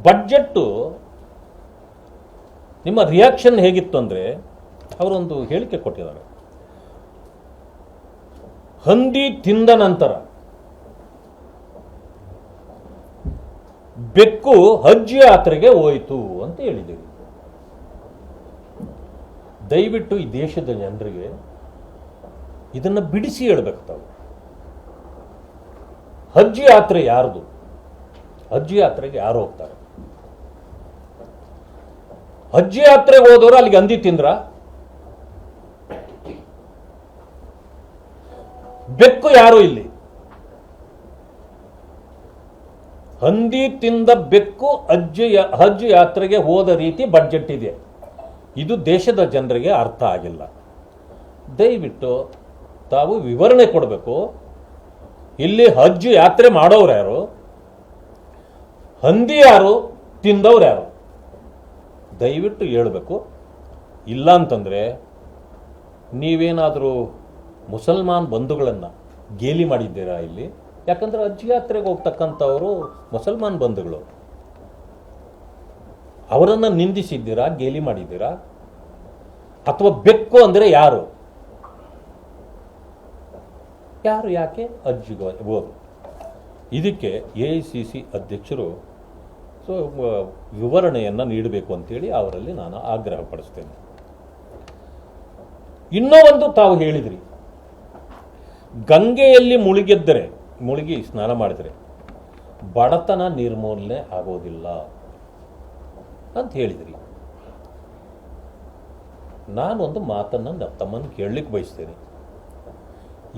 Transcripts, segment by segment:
Budget ನಿಮ್ಮ reaction ಹೇಗಿತ್ತು ಅಂದರೆ, ಅವರೊಂದು ಹೇಳಿಕೆ ಕೊಟ್ಟಿದ್ದಾರೆ. ಹಂದಿ ತಿಂದ ನಂತರ ಬೆಕ್ಕು ಹಜ್ ಯಾತ್ರೆಗೆ ಹೋಯಿತು ಅಂತ ಹೇಳಿದ್ದೀವಿ. ದಯವಿಟ್ಟು ಈ ದೇಶದ ಜನರಿಗೆ ಇದನ್ನು ಬಿಡಿಸಿ ಹೇಳ್ಬೇಕು ತಾವು. ಹಜ್ ಯಾತ್ರೆ ಯಾರ್ದು? ಹಜ್ ಯಾತ್ರೆಗೆ ಯಾರು ಹೋಗ್ತಾರೆ? ಹಜ್ ಯಾತ್ರೆಗೆ ಹೋದವರು ಅಲ್ಲಿಗೆ ಹಂದಿ ತಿಂದ್ರ? ಬೆಕ್ಕು ಯಾರು ಇಲ್ಲಿ? ಹಂದಿ ತಿಂದ ಬೆಕ್ಕು ಹಜ್ ಯಾತ್ರೆಗೆ ಹೋದ ರೀತಿ ಬಡ್ಜೆಟ್ ಇದೆ. ಇದು ದೇಶದ ಜನರಿಗೆ ಅರ್ಥ ಆಗಿಲ್ಲ. ದಯವಿಟ್ಟು ತಾವು ವಿವರಣೆ ಕೊಡಬೇಕು. ಇಲ್ಲಿ ಹಜ್ ಯಾತ್ರೆ ಮಾಡೋರು ಯಾರು? ಹಂದಿ ಯಾರು? ತಿಂದವ್ರು ಯಾರು? ದಯವಿಟ್ಟು ಹೇಳಬೇಕು. ಇಲ್ಲ ಅಂತಂದರೆ ನೀವೇನಾದರೂ ಮುಸಲ್ಮಾನ್ ಬಂಧುಗಳನ್ನು ಗೇಲಿ ಮಾಡಿದ್ದೀರಾ ಇಲ್ಲಿ? ಯಾಕಂದರೆ ಹಜ್ ಯಾತ್ರೆಗೆ ಹೋಗ್ತಕ್ಕಂಥವರು ಮುಸಲ್ಮಾನ್ ಬಂಧುಗಳು. ಅವರನ್ನು ನಿಂದಿಸಿದ್ದೀರಾ, ಗೇಲಿ ಮಾಡಿದ್ದೀರಾ? ಅಥವಾ ಬೆಕ್ಕು ಅಂದರೆ ಯಾರು? ಯಾರು ಯಾಕೆ ಹಜ್ಜಿಗೆ ಹೋದ್ರು? ಇದಕ್ಕೆ AICC ಅಧ್ಯಕ್ಷರು ವಿವರಣೆಯನ್ನು ನೀಡಬೇಕು ಅಂತೇಳಿ ಅವರಲ್ಲಿ ನಾನು ಆಗ್ರಹ ಪಡಿಸ್ತೇನೆ. ಇನ್ನೂ ಒಂದು ತಾವು ಹೇಳಿದ್ರಿ, ಗಂಗೆಯಲ್ಲಿ ಮುಳುಗಿ ಸ್ನಾನ ಮಾಡಿದರೆ ಬಡತನ ನಿರ್ಮೂಲನೆ ಆಗೋದಿಲ್ಲ ಅಂತ ಹೇಳಿದ್ರಿ. ನಾನೊಂದು ಮಾತನ್ನು ತಮ್ಮನ್ನು ಕೇಳಲಿಕ್ಕೆ ಬಯಸ್ತೇನೆ.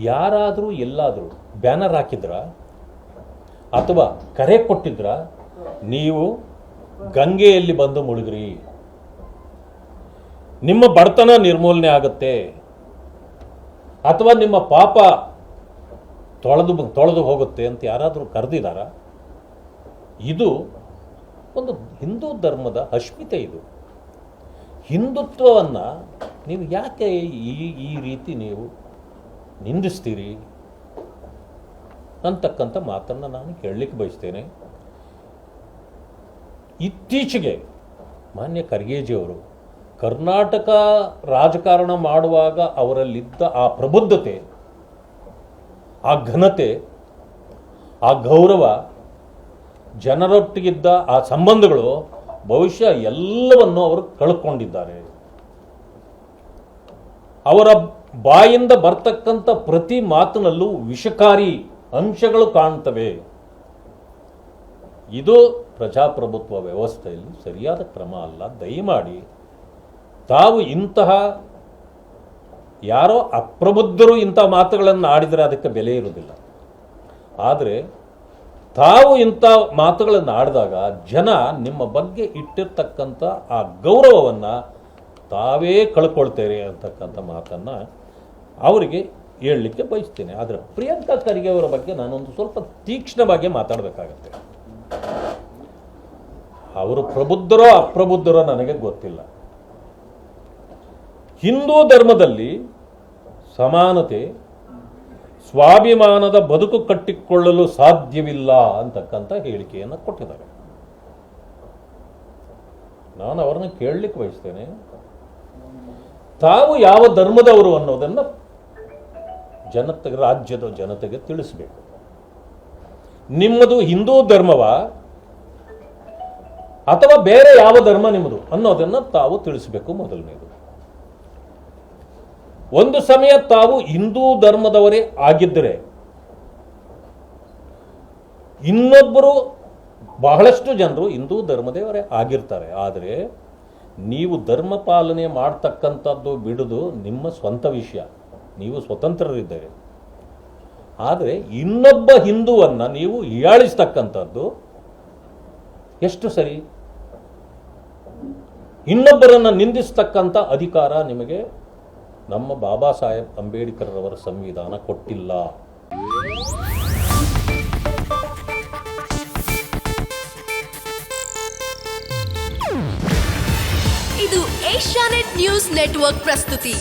ಯಾರಾದರೂ ಎಲ್ಲಾದರೂ ಬ್ಯಾನರ್ ಹಾಕಿದ್ರ ಅಥವಾ ಕರೆ ಕೊಟ್ಟಿದ್ರ, ನೀವು ಗಂಗೆಯಲ್ಲಿ ಬಂದು ಮುಳುಗ್ರಿ, ನಿಮ್ಮ ಬಡತನ ನಿರ್ಮೂಲನೆ ಆಗುತ್ತೆ, ಅಥವಾ ನಿಮ್ಮ ಪಾಪ ತೊಳೆದು ಹೋಗುತ್ತೆ ಅಂತ ಯಾರಾದರೂ ಕರೆದಿದ್ದಾರ? ಇದು ಒಂದು ಹಿಂದೂ ಧರ್ಮದ ಅಸ್ಮಿತೆ. ಇದು ಹಿಂದುತ್ವವನ್ನು ನೀವು ಯಾಕೆ ಈ ರೀತಿ ನೀವು ನಿಂದಿಸ್ತೀರಿ ಅಂತಕ್ಕಂಥ ಮಾತನ್ನು ನಾನು ಕೇಳಲಿಕ್ಕೆ ಬಯಸ್ತೇನೆ. ಇತ್ತೀಚೆಗೆ ಮಾನ್ಯ ಖರ್ಗೆಜಿಯವರು ಕರ್ನಾಟಕ ರಾಜಕಾರಣ ಮಾಡುವಾಗ ಅವರಲ್ಲಿದ್ದ ಆ ಪ್ರಬುದ್ಧತೆ, ಆ ಘನತೆ, ಆ ಗೌರವ, ಜನರೊಟ್ಟಿಗಿದ್ದ ಆ ಸಂಬಂಧಗಳು ಬಹುಶಃ ಎಲ್ಲವನ್ನು ಅವರು ಕಳ್ಕೊಂಡಿದ್ದಾರೆ. ಅವರ ಬಾಯಿಂದ ಬರ್ತಕ್ಕಂಥ ಪ್ರತಿ ಮಾತಿನಲ್ಲೂ ವಿಷಕಾರಿ ಅಂಶಗಳು ಕಾಣ್ತವೆ. ಇದು ಪ್ರಜಾಪ್ರಭುತ್ವ ವ್ಯವಸ್ಥೆಯಲ್ಲಿ ಸರಿಯಾದ ಕ್ರಮ ಅಲ್ಲ. ದಯಮಾಡಿ ತಾವು ಇಂತಹ ಯಾರೋ ಅಪ್ರಬುದ್ಧರು ಇಂಥ ಮಾತುಗಳನ್ನು ಆಡಿದರೆ ಅದಕ್ಕೆ ಬೆಲೆ ಇರುವುದಿಲ್ಲ. ಆದರೆ ತಾವು ಇಂಥ ಮಾತುಗಳನ್ನು ಆಡಿದಾಗ ಜನ ನಿಮ್ಮ ಬಗ್ಗೆ ಇಟ್ಟಿರ್ತಕ್ಕಂಥ ಆ ಗೌರವವನ್ನು ತಾವೇ ಕಳ್ಕೊಳ್ತೇವೆ ಅಂತಕ್ಕಂಥ ಮಾತನ್ನು ಅವರಿಗೆ ಹೇಳಲಿಕ್ಕೆ ಬಯಸ್ತೇನೆ. ಆದರೆ ಪ್ರಿಯಾಂಕಾ ಖರ್ಗೆ ಅವರ ಬಗ್ಗೆ ನಾನೊಂದು ಸ್ವಲ್ಪ ತೀಕ್ಷ್ಣವಾಗಿ ಮಾತಾಡಬೇಕಾಗತ್ತೆ. ಅವರು ಪ್ರಬುದ್ಧರೋ ಅಪ್ರಬುದ್ಧರೋ ನನಗೆ ಗೊತ್ತಿಲ್ಲ. ಹಿಂದೂ ಧರ್ಮದಲ್ಲಿ ಸಮಾನತೆ, ಸ್ವಾಭಿಮಾನದ ಬದುಕು ಕಟ್ಟಿಕೊಳ್ಳಲು ಸಾಧ್ಯವಿಲ್ಲ ಅಂತಕ್ಕಂಥ ಹೇಳಿಕೆಯನ್ನು ಕೊಟ್ಟಿದ್ದಾರೆ. ನಾನು ಅವರನ್ನು ಕೇಳಲಿಕ್ಕೆ ಬಯಸ್ತೇನೆ, ತಾವು ಯಾವ ಧರ್ಮದವರು ಅನ್ನೋದನ್ನು ರಾಜ್ಯದ ಜನತೆಗೆ ತಿಳಿಸಬೇಕು. ನಿಮ್ಮದು ಹಿಂದೂ ಧರ್ಮವ ಅಥವಾ ಬೇರೆ ಯಾವ ಧರ್ಮ ನಿಮ್ಮದು ಅನ್ನೋದನ್ನು ತಾವು ತಿಳಿಸಬೇಕು. ಮೊದಲನೇದು, ಒಂದು ಸಮಯ ತಾವು ಹಿಂದೂ ಧರ್ಮದವರೇ ಆಗಿದ್ದರೆ ಇನ್ನೊಬ್ಬರು ಬಹಳಷ್ಟು ಜನರು ಹಿಂದೂ ಧರ್ಮದವರೇ ಆಗಿರ್ತಾರೆ. ಆದರೆ ನೀವು ಧರ್ಮ ಪಾಲನೆ ಮಾಡ್ತಕ್ಕಂಥದ್ದು ಬಿಡುದು ನಿಮ್ಮ ಸ್ವಂತ ವಿಷಯ, ನೀವು ಸ್ವತಂತ್ರರಿದ್ದಾರೆ. ಆದರೆ ಇನ್ನೊಬ್ಬ ಹಿಂದೂವನ್ನು ನೀವು ಹೀಯಾಳಿಸ್ತಕ್ಕಂಥದ್ದು ಎಷ್ಟು ಸರಿ? ಇನ್ನೊಬ್ಬರನ್ನು ನಿಂದಿಸ್ತಕ್ಕಂಥ ಅಧಿಕಾರ ನಿಮಗೆ ನಮ್ಮ ಬಾಬಾ ಸಾಹೇಬ್ ಅಂಬೇಡ್ಕರ್ ಅವರ ಸಂವಿಧಾನ ಕೊಟ್ಟಿಲ್ಲ. ಇದು ಏಷ್ಯಾನೆಟ್ ನ್ಯೂಸ್ ನೆಟ್ವರ್ಕ್ ಪ್ರಸ್ತುತಿ.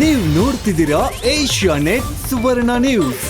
ನೀವು ನೋಡ್ತಿದ್ದೀರಾ ಏಷ್ಯಾನೆಟ್ ಸುವರ್ಣ ನ್ಯೂಸ್.